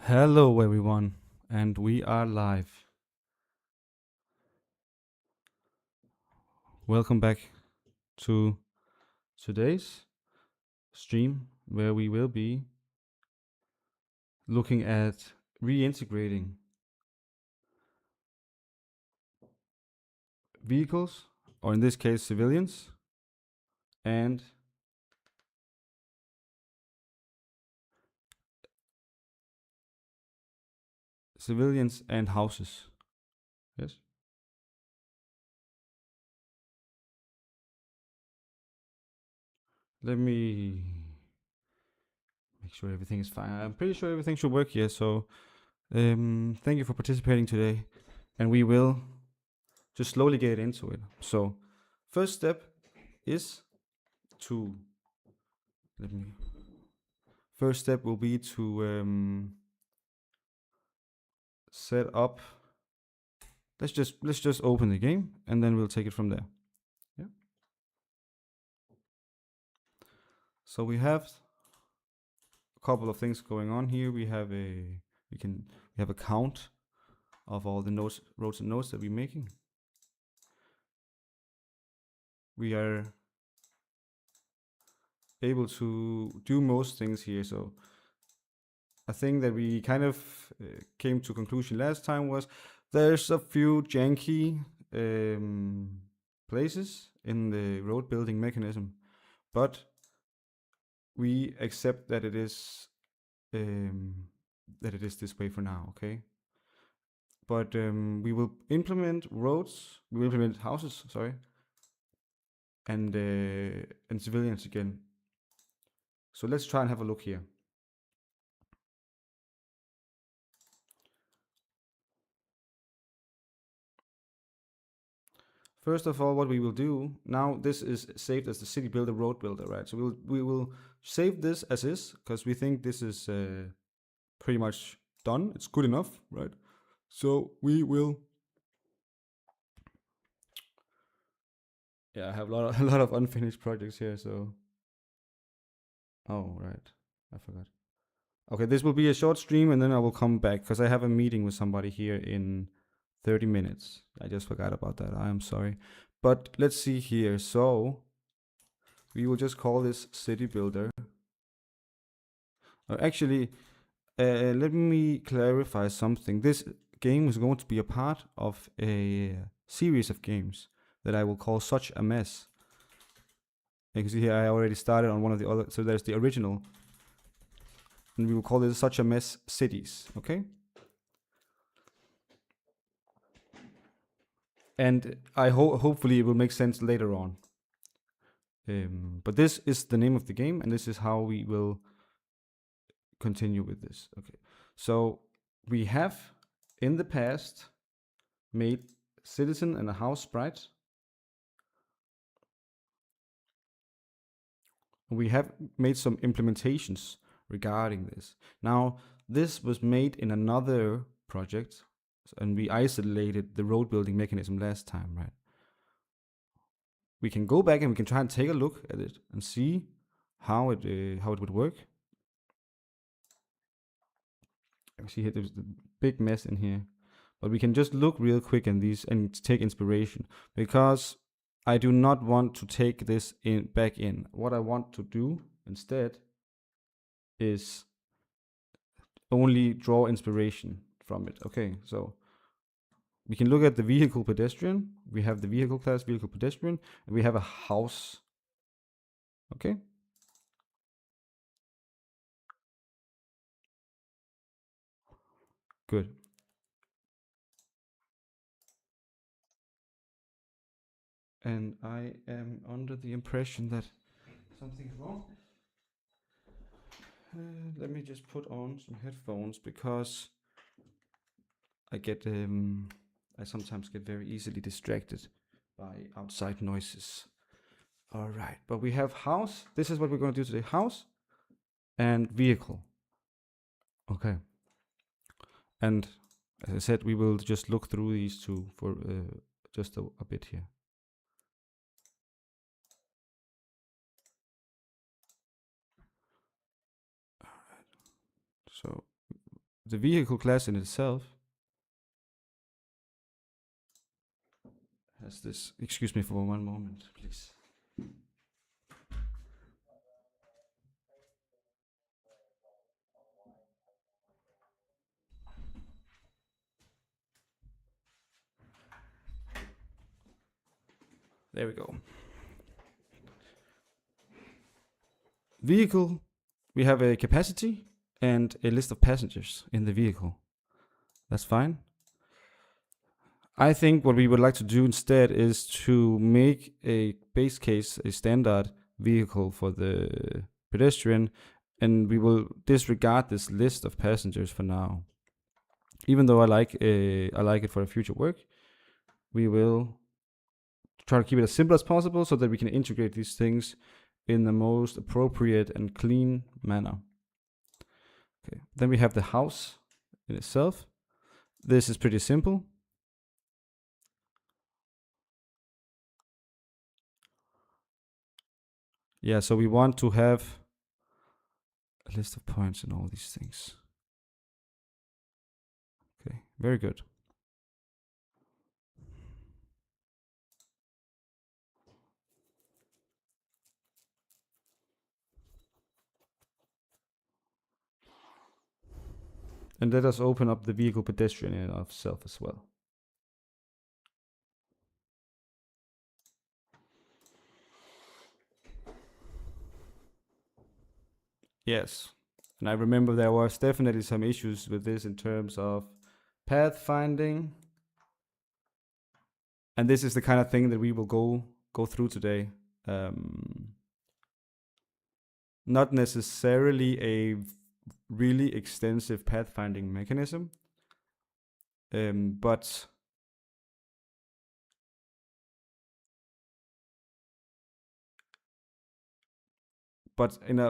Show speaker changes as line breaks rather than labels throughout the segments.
Hello, everyone, and we are live. Welcome back to today's stream where we will be looking at reintegrating vehicles, or in this case, civilians, and houses. Yes. Let me make sure everything is fine. I'm pretty sure everything should work here. So, thank you for participating today, and we will just slowly get into it. So, first step is to let me. First step will be to set up. Let's just open the game and then we'll take it from there. Yeah. So we have a couple of things going on here. We have a count of all the roads and nodes that we're making. We are able to do most things here. So I think that we kind of came to a conclusion last time was there's a few janky places in the road building mechanism, but we accept that it is this way for now, okay? But we will implement roads, we will implement houses, sorry, and civilians again. So let's try and have a look here. First of all, what we will do now, this is saved as the city builder, road builder, right? So we will save this as is because we think this is pretty much done. It's good enough, right? So we will. Yeah, I have a lot of unfinished projects here. So, oh right, I forgot. Okay, this will be a short stream, and then I will come back because I have a meeting with somebody here in 30 minutes. I just forgot about that. I am sorry. But let's see here. So we will just call this city builder. Actually, let me clarify something. This game is going to be a part of a series of games that I will call Such a Mess. You can see here I already started on one of the other. So there's the original. And we will call this Such a Mess Cities. Okay? And I hopefully it will make sense later on. But this is the name of the game, and this is how we will continue with this. Okay, so we have in the past made citizen and a house sprite. We have made some implementations regarding this. Now, this was made in another project, and we isolated the road building mechanism last time, right? We can go back and we can try and take a look at it and see how it would work. I see here there's a big mess in here, but we can just look real quick in these and take inspiration, because I do not want to take this back in. What I want to do instead is only draw inspiration from it. Okay, so we can look at the vehicle pedestrian. We have the vehicle class, vehicle pedestrian, and we have a house. Okay. Good. And I am under the impression that something's wrong. Let me just put on some headphones because I sometimes get very easily distracted by outside noises. All right, but we have house. This is what we're going to do today: house and vehicle. Okay. And as I said, we will just look through these two for just a bit here. All right. So the vehicle class in itself has this. Excuse me for one moment, please. There we go. Vehicle, we have a capacity and a list of passengers in the vehicle. That's fine. I think what we would like to do instead is to make a base case, a standard vehicle for the pedestrian, and we will disregard this list of passengers for now. Even though I like it for future work, we will try to keep it as simple as possible so that we can integrate these things in the most appropriate and clean manner. Okay, then we have the house in itself. This is pretty simple. Yeah, so we want to have a list of points and all these things. Okay, very good. And let us open up the vehicle pedestrian in itself as well. Yes, and I remember there was definitely some issues with this in terms of pathfinding. And this is the kind of thing that we will go through today. Not necessarily a really extensive pathfinding mechanism, but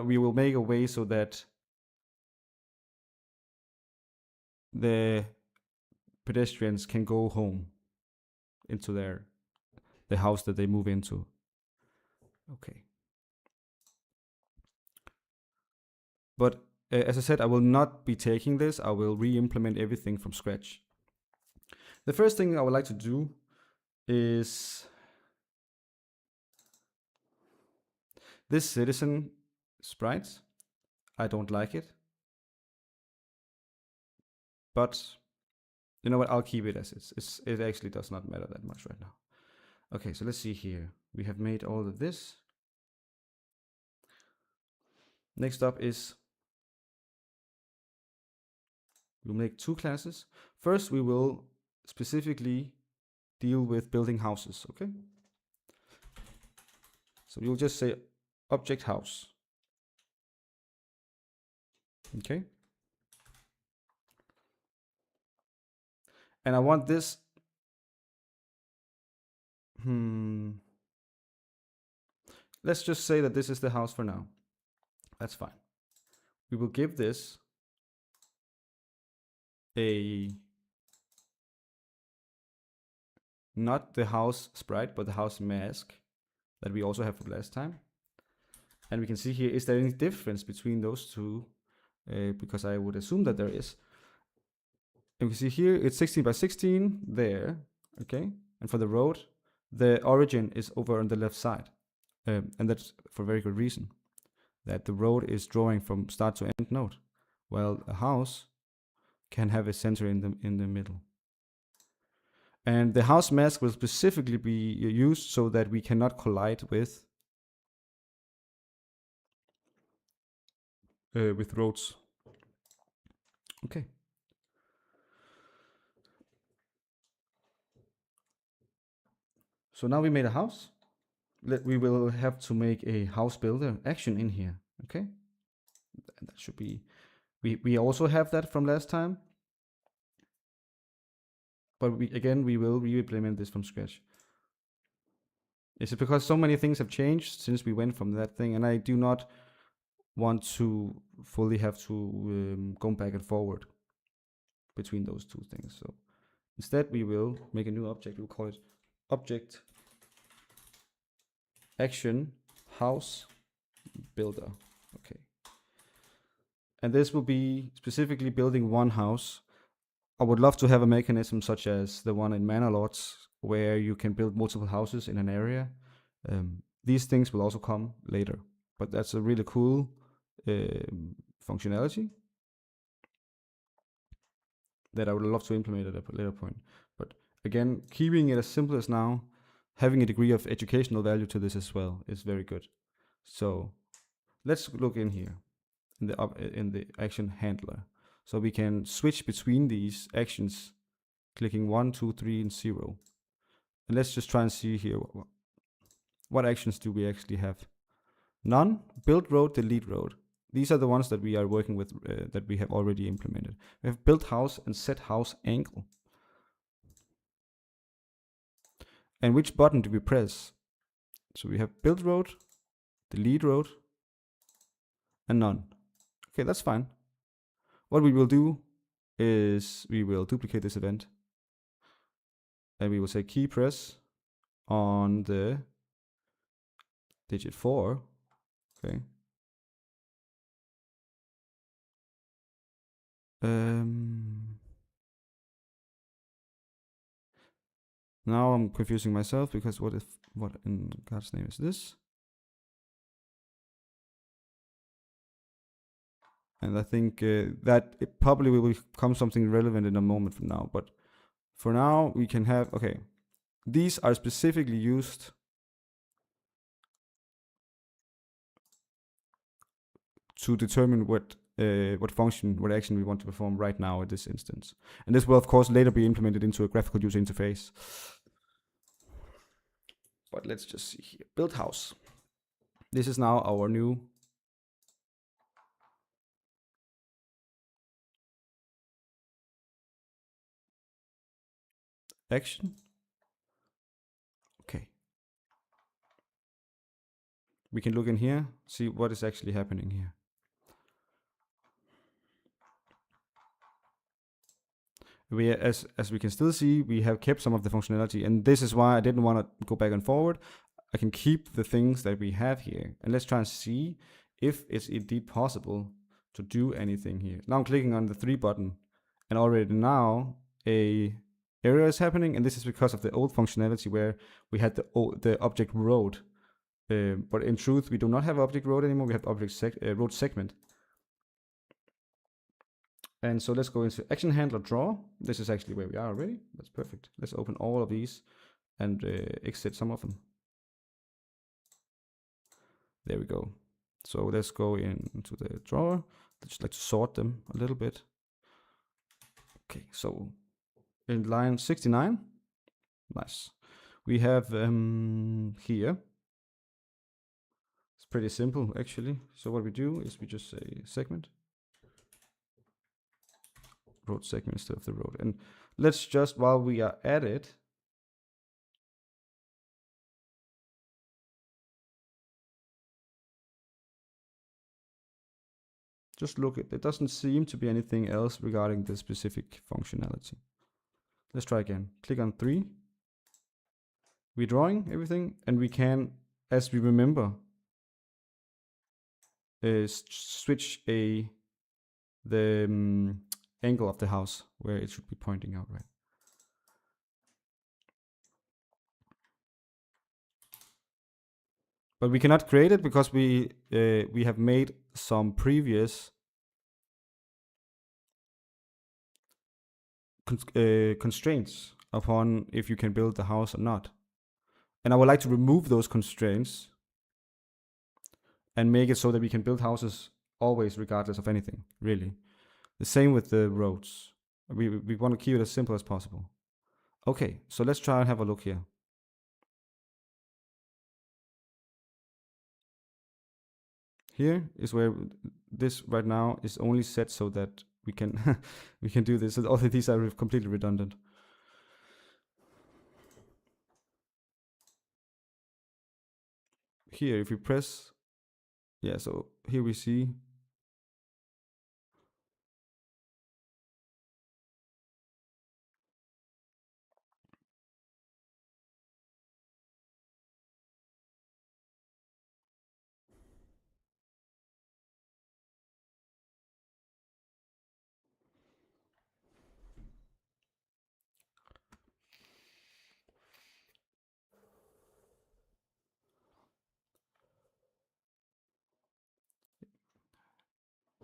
we will make a way so that the pedestrians can go home into the house that they move into. Okay. But as I said, I will not be taking this. I will re-implement everything from scratch. The first thing I would like to do is this citizen sprite. I don't like it. But you know what? I'll keep it as is. It actually does not matter that much right now. Okay, so let's see here. We have made all of this. Next up is we'll make two classes. First, we will specifically deal with building houses, okay? So we'll just say object house. Okay. And I want this. Let's just say that this is the house for now. That's fine. We will give this not the house sprite, but the house mask that we also have from last time. And we can see here, is there any difference between those two? Because I would assume that there is. And we can see here, it's 16 by 16 there, okay? And for the road, the origin is over on the left side. And that's for a very good reason, that the road is drawing from start to end node, while a house can have a center in the middle. And the house mask will specifically be used so that we cannot collide with roads. Okay. So now we made a house. We will have to make a house builder action in here. Okay. And that should be, we also have that from last time. But we will re-implement this from scratch. Is it because so many things have changed since we went from that thing, and I do not want to fully have to go back and forward between those two things. So instead we will make a new object. We'll call it object action house builder. Okay. And this will be specifically building one house. I would love to have a mechanism such as the one in Manor Lords, where you can build multiple houses in an area. These things will also come later, but that's a really cool functionality that I would love to implement at a later point. But again, keeping it as simple as now, having a degree of educational value to this as well is very good. So let's look in here in the action handler. So we can switch between these actions, clicking 1, 2, 3, and 0. And let's just try and see here what actions do we actually have. None, build road, delete road. These are the ones that we are working with, that we have already implemented. We have build house and set house angle. And which button do we press? So we have build road, delete road, and none. Okay, that's fine. What we will do is we will duplicate this event, and we will say key press on the digit 4. Okay. Now I'm confusing myself because what in God's name is this? And I think that it probably will become something relevant in a moment from now. But for now, we can have, okay, these are specifically used to determine what function, what action we want to perform right now at this instance. And this will, of course, later be implemented into a graphical user interface. But let's just see here. Build house. This is now our new action. Okay. We can look in here, see what is actually happening here. As we can still see, we have kept some of the functionality, and this is why I didn't want to go back and forward. I can keep the things that we have here, and let's try and see if it's indeed possible to do anything here. Now I'm clicking on the 3 button, and already now a error is happening, and this is because of the old functionality where we had the object road. But in truth, we do not have object road anymore. We have object road segment. And so let's go into action handler draw. This is actually where we are already. That's perfect. Let's open all of these and exit some of them. There we go. So let's go into the drawer. I just like to sort them a little bit. Okay, so in line 69, nice. We have here. It's pretty simple actually. So what we do is we just say segment. Road segment instead of the road. And let's just, while we are at it, just look at it. Doesn't seem to be anything else regarding this specific functionality. Let's try again. Click on 3. We're drawing everything, and we can, as we remember, switch the angle of the house where it should be pointing out, right? But we cannot create it because we have made some previous constraints upon if you can build the house or not. And I would like to remove those constraints and make it so that we can build houses always regardless of anything, really. The same with the roads. We want to keep it as simple as possible. Okay, so let's try and have a look here. Here is where this right now is only set so that we can we can do this. So all of these are completely redundant. Here, if we press, yeah, so here we see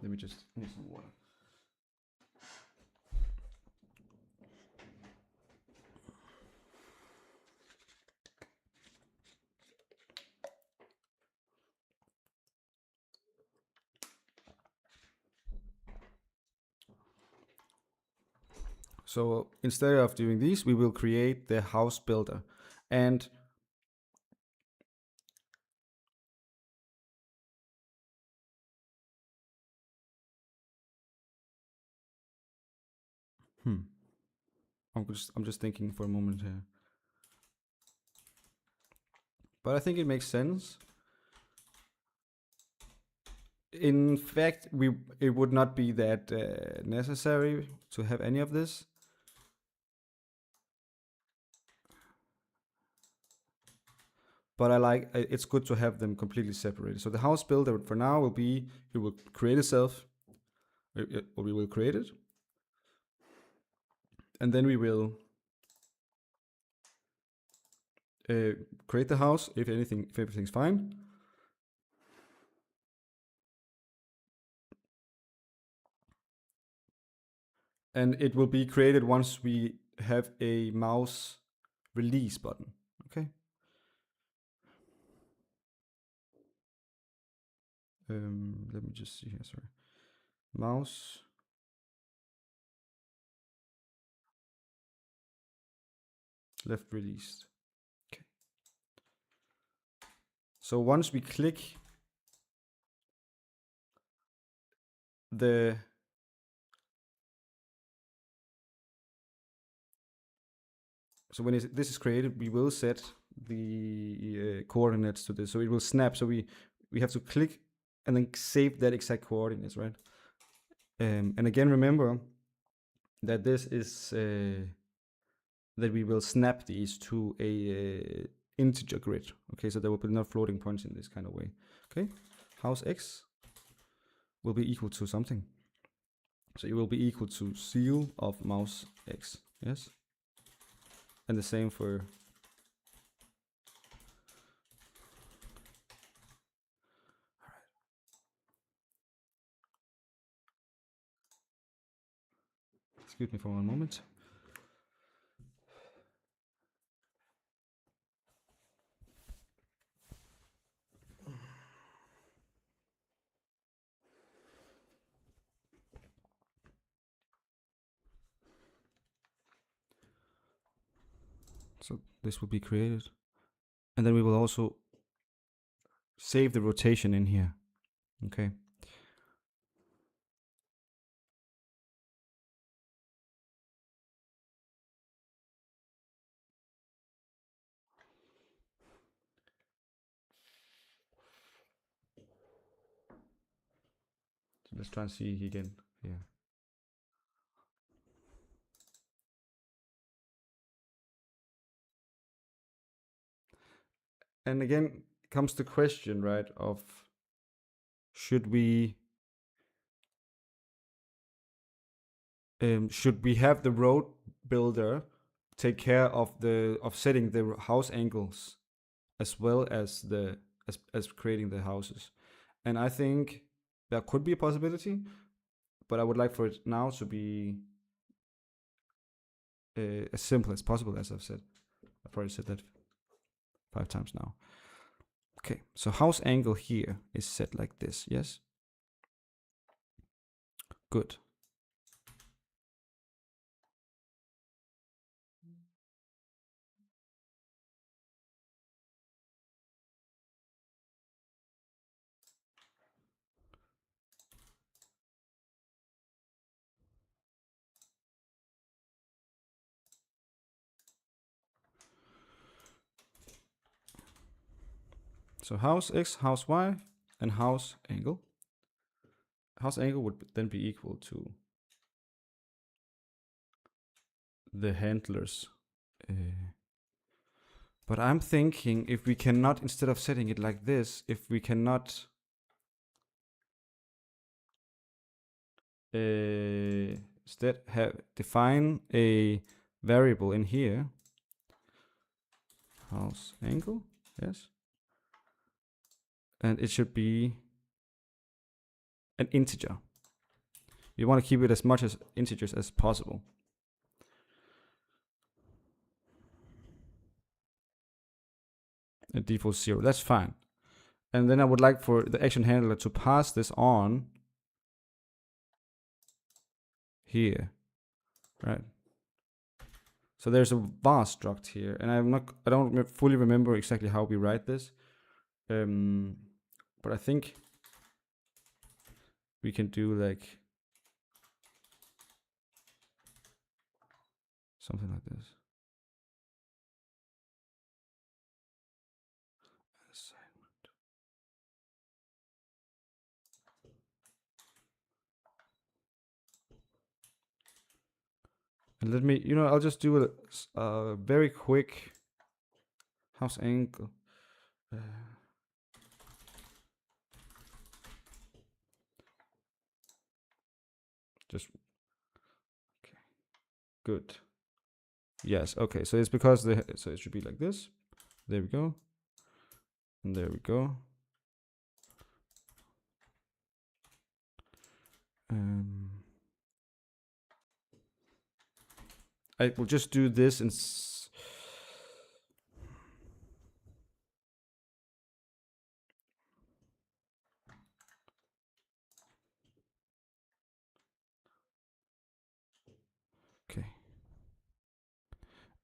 Let me just need some water. So instead of doing these, we will create the house builder. And I'm just thinking for a moment here. But I think it makes sense. In fact, it would not be that necessary to have any of this. But it's good to have them completely separated. So the house builder for now will be, it will create itself, or we will create it. And then we will create the house if everything's fine. And it will be created once we have a mouse release button. Okay. Let me just see here. Sorry. Mouse. Left released. Okay. So once we click the so when this is created, we will set the coordinates to this. So it will snap. So we have to click and then save that exact coordinates, right? And again, remember that this is that we will snap these to a integer grid. Okay, so there will be no floating points in this kind of way. Okay, house x will be equal to something. So it will be equal to seal of mouse x. Yes. And the same for excuse me for one moment. So this will be created. And then we will also save the rotation in here. Okay. So let's try and see again. Yeah. And again comes the question, right, of should we have the road builder take care of setting the house angles as well as as creating the houses? And I think that could be a possibility, but I would like for it now to be as simple as possible, as I've said. I've already said that 5 times now. Okay, so house angle here is set like this, yes? Good. So house x, house y, and house angle. House angle would then be equal to the handlers. But I'm thinking if we cannot, instead of setting it like this, if we cannot instead define a variable in here, house angle, yes, and it should be an integer. You want to keep it as much as integers as possible. And default 0, that's fine. And then I would like for the action handler to pass this on here, right? So there's a var struct here, and I don't fully remember exactly how we write this, but I think we can do like something like this. And let me, I'll just do a very quick house angle. Just okay, good. Yes, okay. So it's because so it should be like this. There we go, and there we go. I will just do this and okay.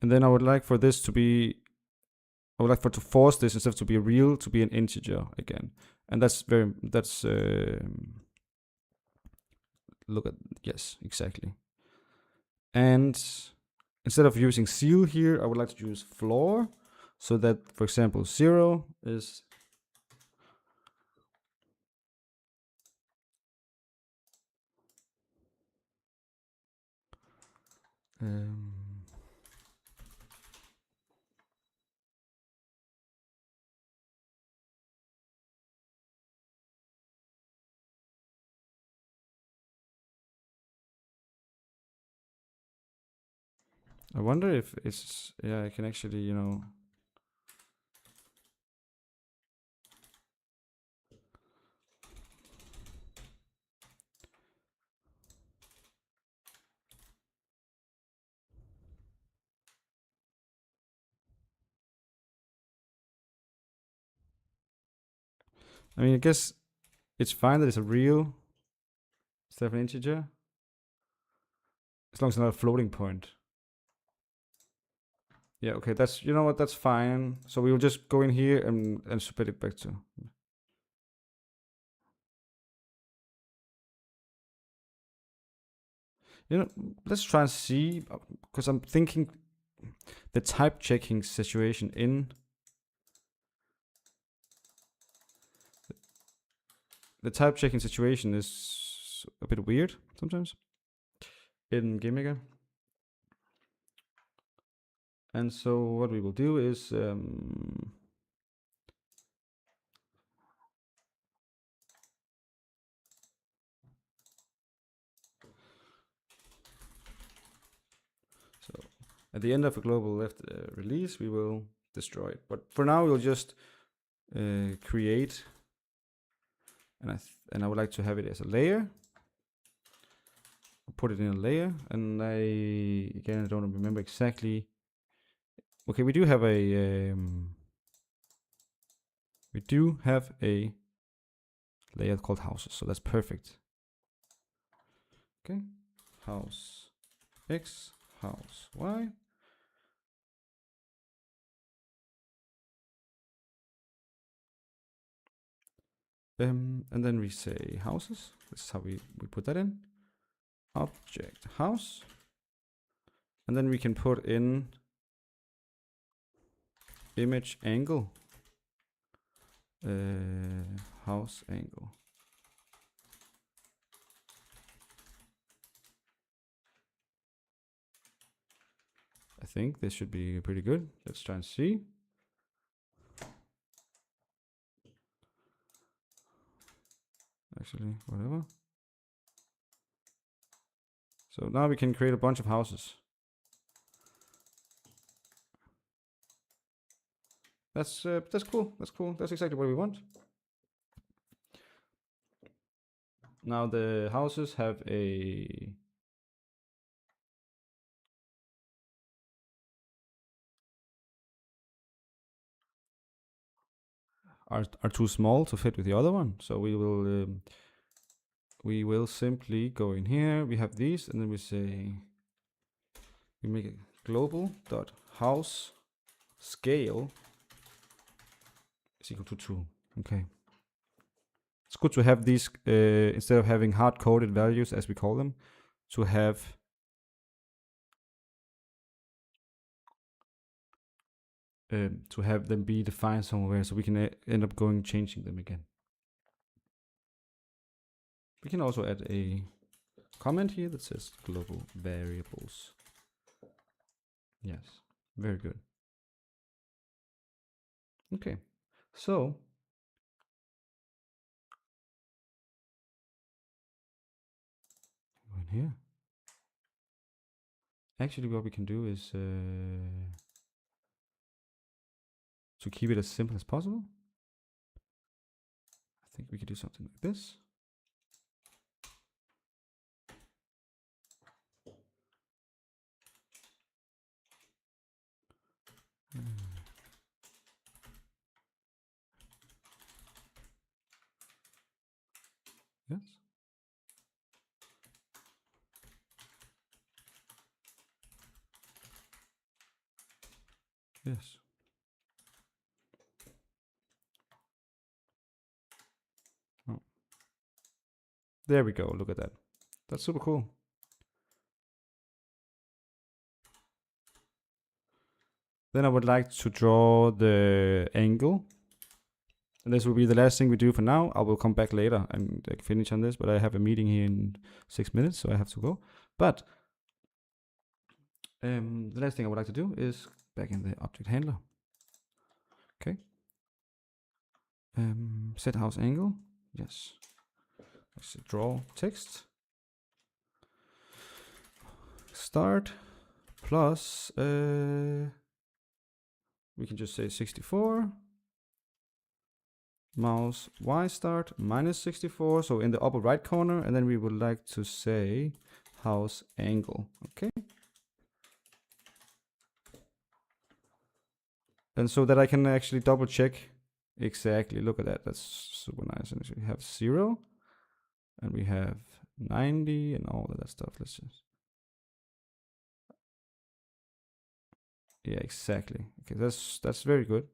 And then I would like for this to be, I would like for to force this instead of to be real to be an integer again. And that's look at, yes, exactly. And instead of using seal here, I would like to use floor, so that, for example, 0 is I wonder if it's, yeah, I can actually, I mean, I guess it's fine that it's a real instead of an integer, as long as it's not a floating point. Yeah, okay, that's, you know what, that's fine. So we will just go in here and split it back to. Let's try and see, because I'm thinking the type checking situation in the type checking situation is a bit weird sometimes in GameMaker. And so what we will do is so at the end of a global left release, we will destroy it. But for now, we'll just create, and I would like to have it as a layer. I'll put it in a layer, and I don't remember exactly. Okay, we do have a layer called houses, so that's perfect. Okay, house X, house Y. And then we say houses. This is how we put that in. Object house. And then we can put in image angle. House angle. I think this should be pretty good. Let's try and see. Actually, whatever. So now we can create a bunch of houses. That's cool. That's cool. That's exactly what we want. Now the houses have a are too small to fit with the other one. So we will simply go in here. We have these, and then we say we make a global dot house scale is equal to 2. Okay. It's good to have these instead of having hard-coded values, as we call them, to have them be defined somewhere, so we can end up going changing them again. We can also add a comment here that says global variables. Yes, very good. Okay, so go in here. Actually, what we can do is to keep it as simple as possible. I think we could do something like this. Yes. Yes. Oh. There we go. Look at that. That's super cool. Then I would like to draw the angle. And this will be the last thing we do for now. I will come back later and finish on this, but I have a meeting here in 6 minutes, so I have to go. But the last thing I would like to do is back in the object handler. Okay. Set house angle. Yes. Let's draw text. Start plus we can just say 64. Mouse Y start minus 64. So in the upper right corner, and then we would like to say house angle. Okay. And so that I can actually double check exactly. Look at that. That's super nice. And we have 0 and we have 90 and all of that stuff. Let's just. Yeah, exactly. Okay, that's very good.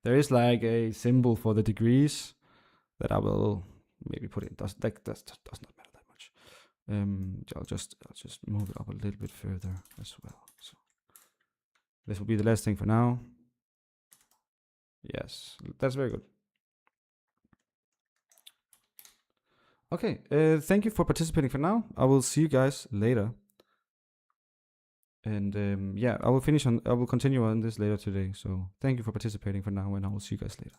There is like a symbol for the degrees that I will maybe put in. Does not matter that much. I'll just move it up a little bit further as well. So this will be the last thing for now. Yes, that's very good. Okay, thank you for participating for now. I will see you guys later. And yeah, I will continue on this later today. So thank you for participating for now, and I will see you guys later.